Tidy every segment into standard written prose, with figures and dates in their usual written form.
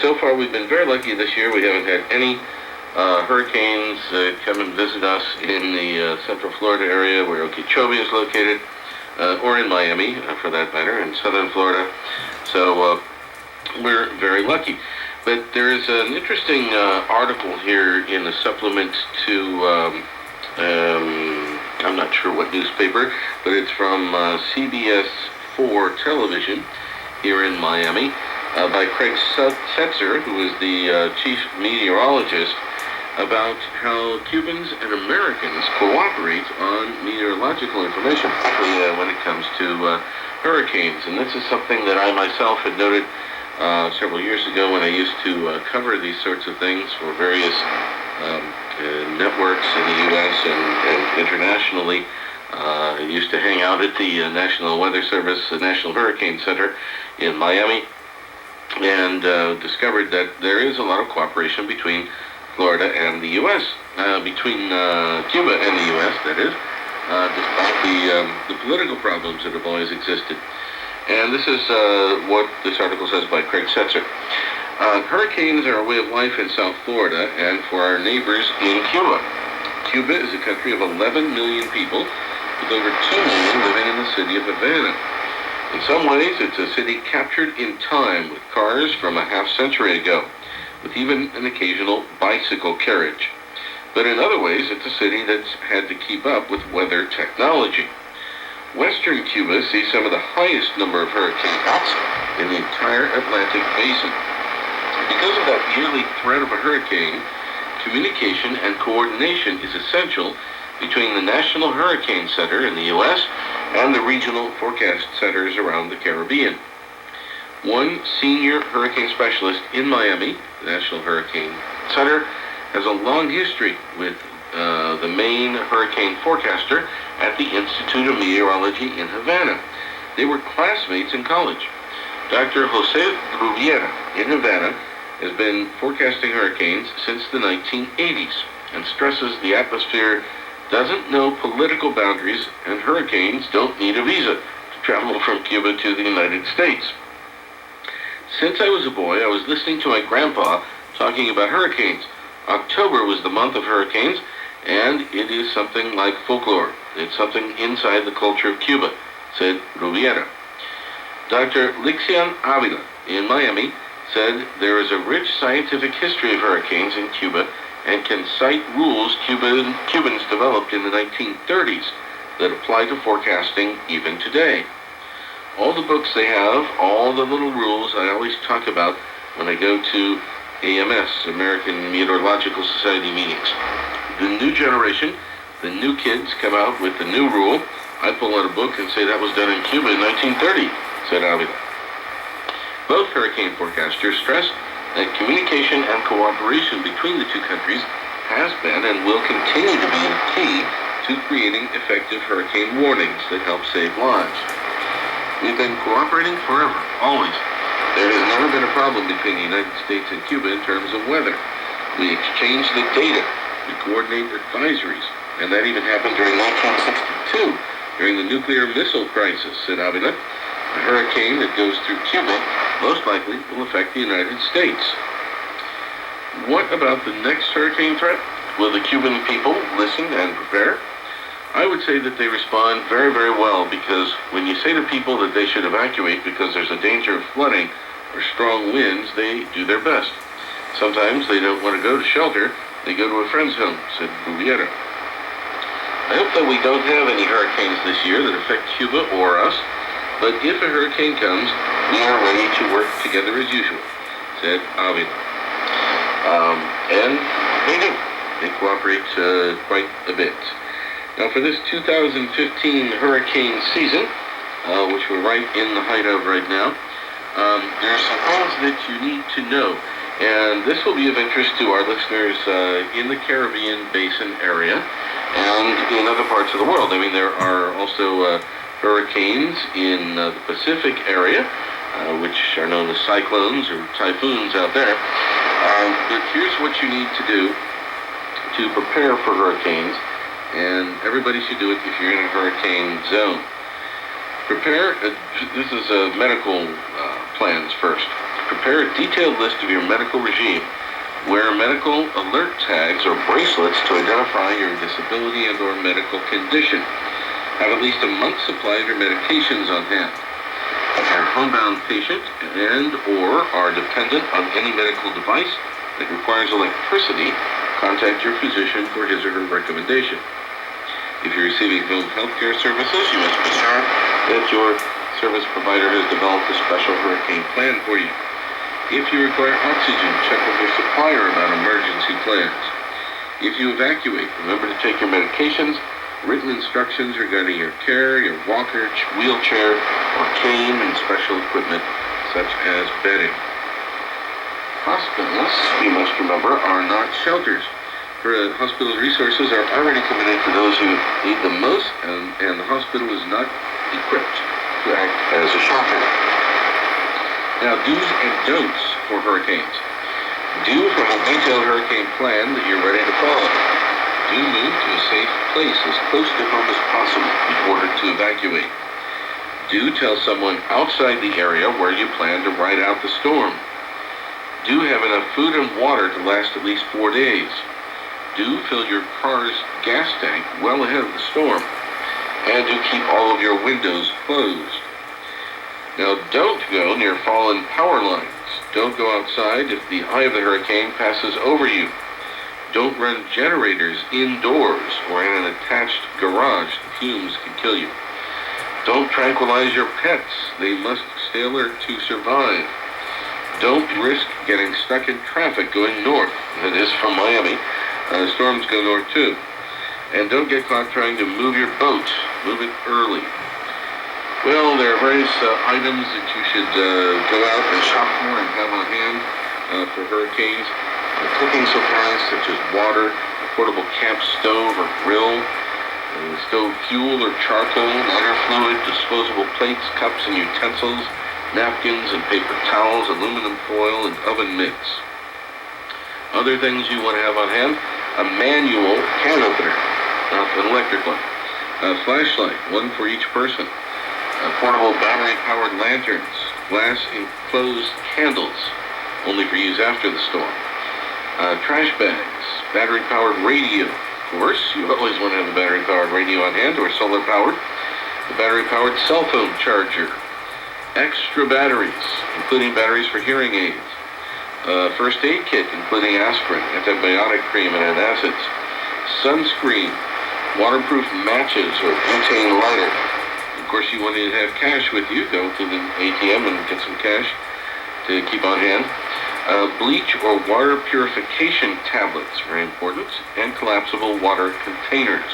So far, we've been very lucky this year. We haven't had any hurricanes come and visit us in the Central Florida area where Okeechobee is located, or in Miami, for that matter, in southern Florida. So we're very lucky. But there is an interesting article here in the supplement to, I'm not sure what newspaper, but it's from CBS 4 television here in Miami, by Craig Setzer, who is the chief meteorologist, about how Cubans and Americans cooperate on meteorological information, particularly when it comes to hurricanes. And this is something that I myself had noted several years ago when I used to cover these sorts of things for various networks in the U.S. and internationally. I used to hang out at the National Weather Service, the National Hurricane Center in Miami, and discovered that there is a lot of cooperation between Florida and the U.S., between Cuba and the U.S., that is, despite the political problems that have always existed. And this is what this article says by Craig Setzer. Hurricanes are a way of life in South Florida and for our neighbors in Cuba. Cuba is a country of 11 million people, with over 2 million living in the city of Havana. In some ways, it's a city captured in time with cars from a half-century ago, with even an occasional bicycle carriage. But in other ways, it's a city that's had to keep up with weather technology. Western Cuba sees some of the highest number of hurricane hits in the entire Atlantic basin. Because of that yearly threat of a hurricane, communication and coordination is essential between the National Hurricane Center in the U.S. and the regional forecast centers around the Caribbean. One senior hurricane specialist in Miami, the National Hurricane Center, has a long history with the main hurricane forecaster at the Institute of Meteorology in Havana. They were classmates in college. Dr. Jose Rubiera in Havana has been forecasting hurricanes since the 1980s and stresses the atmosphere doesn't know political boundaries and hurricanes don't need a visa to travel from Cuba to the United States. Since I was a boy, I was listening to my grandpa talking about hurricanes. October was the month of hurricanes, and it is something like folklore. It's something inside the culture of Cuba, said Rubiera. Dr. Lixian Avila in Miami said there is a rich scientific history of hurricanes in Cuba and can cite rules Cubans developed in the 1930s that apply to forecasting even today. All the books they have, all the little rules I always talk about when I go to AMS, American Meteorological Society meetings. The new generation, the new kids come out with the new rule. I pull out a book and say that was done in Cuba in 1930, said Avila. Both hurricane forecasters stress that communication and cooperation between the two countries has been and will continue to be the key to creating effective hurricane warnings that help save lives. We've been cooperating forever, always. There has never been a problem between the United States and Cuba in terms of weather. We exchange the data, we coordinate advisories, and that even happened during 1962, during the nuclear missile crisis, said Avila. A hurricane that goes through Cuba most likely will affect the United States. What about the next hurricane threat? Will the Cuban people listen and prepare? I would say that they respond very, very well, because when you say to people that they should evacuate because there's a danger of flooding or strong winds, they do their best. Sometimes they don't want to go to shelter, they go to a friend's home, said Rubiera. I hope that we don't have any hurricanes this year that affect Cuba or us, but if a hurricane comes, we are ready to work together as usual, said Avila. And they do. They cooperate quite a bit. Now, for this 2015 hurricane season, which we're right in the height of right now, there are some things that you need to know. And this will be of interest to our listeners in the Caribbean Basin area and in other parts of the world. I mean, there are also hurricanes in the Pacific area, which are known as cyclones or typhoons out there. But here's what you need to do to prepare for hurricanes, and everybody should do it if you're in a hurricane zone. Prepare, this is medical plans first. Prepare a detailed list of your medical regime. Wear medical alert tags or bracelets to identify your disability and or medical condition. Have at least a month's supply of your medications on hand. If you're a homebound patient and or are dependent on any medical device that requires electricity, contact your physician for his or her recommendation. If you're receiving home health care services, you must be sure that your service provider has developed a special hurricane plan for you. If you require oxygen, check with your supplier about emergency plans. If you evacuate, remember to take your medications, written instructions regarding your care, your walker, wheelchair, or cane, and special equipment such as bedding. Hospitals, we must remember, are not shelters. Hospital resources are already committed to those who need them most, and the hospital is not equipped to act as a shelter. Now, do's and don'ts for hurricanes. Do have a detailed hurricane plan that you're ready to follow. Do move to a safe place as close to home as possible in order to evacuate. Do tell someone outside the area where you plan to ride out the storm. Do have enough food and water to last at least 4 days. Do fill your car's gas tank well ahead of the storm. And do keep all of your windows closed. Now, don't go near fallen power lines. Don't go outside if the eye of the hurricane passes over you. Don't run generators indoors or in an attached garage. The fumes can kill you. Don't tranquilize your pets. They must stay alert to survive. Don't risk getting stuck in traffic going north. That is from Miami. Storms go north too. And don't get caught trying to move your boat. Move it early. Well, there are various items that you should go out and shop for and have on hand for hurricanes. Cooking supplies such as water, a portable camp stove or grill, stove fuel or charcoal, lighter fluid, disposable plates, cups and utensils, napkins and paper towels, aluminum foil, and oven mitts. Other things you want to have on hand: a manual can opener, not an electric one, a flashlight, one for each person, portable battery-powered lanterns, glass-enclosed candles, only for use after the storm, trash bags, battery-powered radio. Of course, you always want to have a battery-powered radio on hand, or solar-powered, a battery-powered cell phone charger, extra batteries, including batteries for hearing aids, a first aid kit, including aspirin, antibiotic cream, and antacids, sunscreen, waterproof matches, or butane lighter. Of course, you want to have cash with you. Go to the ATM and get some cash to keep on hand. Bleach or water purification tablets, very important, and collapsible water containers.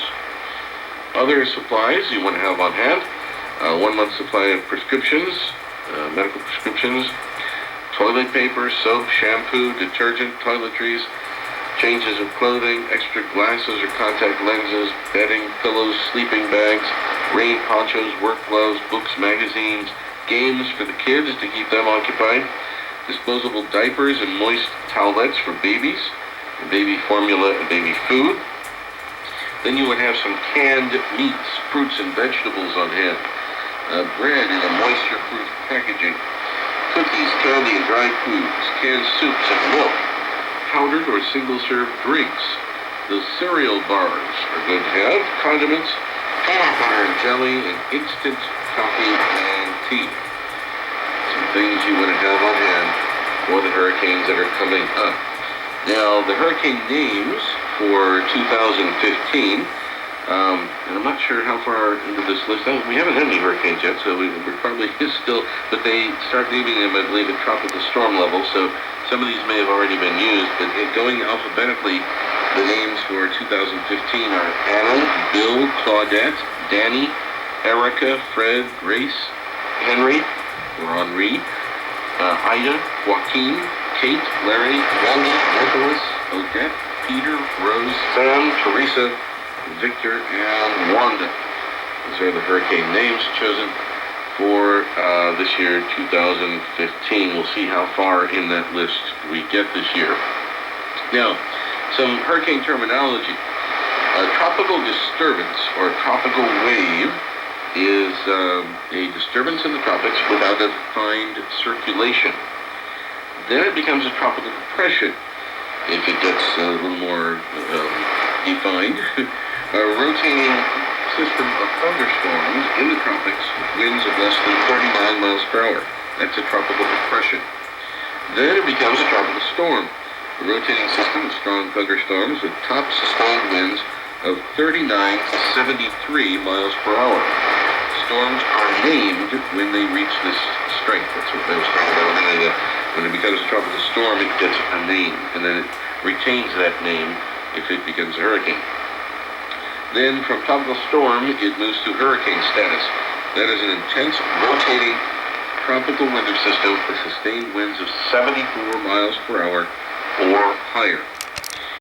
Other supplies you want to have on hand: 1 month supply of prescriptions, medical prescriptions, toilet paper, soap, shampoo, detergent, toiletries, changes of clothing, extra glasses or contact lenses, bedding, pillows, sleeping bags, rain ponchos, work gloves, books, magazines, games for the kids to keep them occupied, disposable diapers and moist towelettes for babies, baby formula and baby food. Then you would have some canned meats, fruits, and vegetables on hand, bread in a moisture-proof packaging, cookies, candy, and dried foods, canned soups and milk, powdered or single-serve drinks. The cereal bars are good to have, condiments, peanut butter and jelly, and instant coffee and tea. Some things you want to have on hand for the hurricanes that are coming up. Now, the hurricane names for 2015, and I'm not sure how far into this list. We haven't had any hurricanes yet, so we're probably still, but they start naming them, I believe, at tropical storm level, so some of these may have already been used, but going alphabetically, the names for 2015 are Anna, Bill, Claudette, Danny, Erica, Fred, Grace, Henry, or Henri, Ida, Joaquin, Kate, Larry, Wendy, Nicholas, Odette, Peter, Rose, Sam, Teresa, Victor, and Wanda. These are the hurricane names chosen for this year, 2015. We'll see how far in that list we get this year. Now, some hurricane terminology. A tropical disturbance or tropical wave is a disturbance in the tropics without a defined circulation. Then it becomes a tropical depression. If it gets a little more defined, a rotating system of thunderstorms in the tropics with winds of less than 39 miles per hour. That's a tropical depression. Then it becomes a tropical storm. A rotating system of strong thunderstorms with top sustained winds of 39 to 73 miles per hour. Storms are named when they reach this strength. That's what I was talking about. When it becomes a tropical storm, it gets a name, and then it retains that name if it becomes a hurricane. Then from tropical storm, it moves to hurricane status. That is an intense rotating tropical weather system with sustained winds of 74 miles per hour or higher.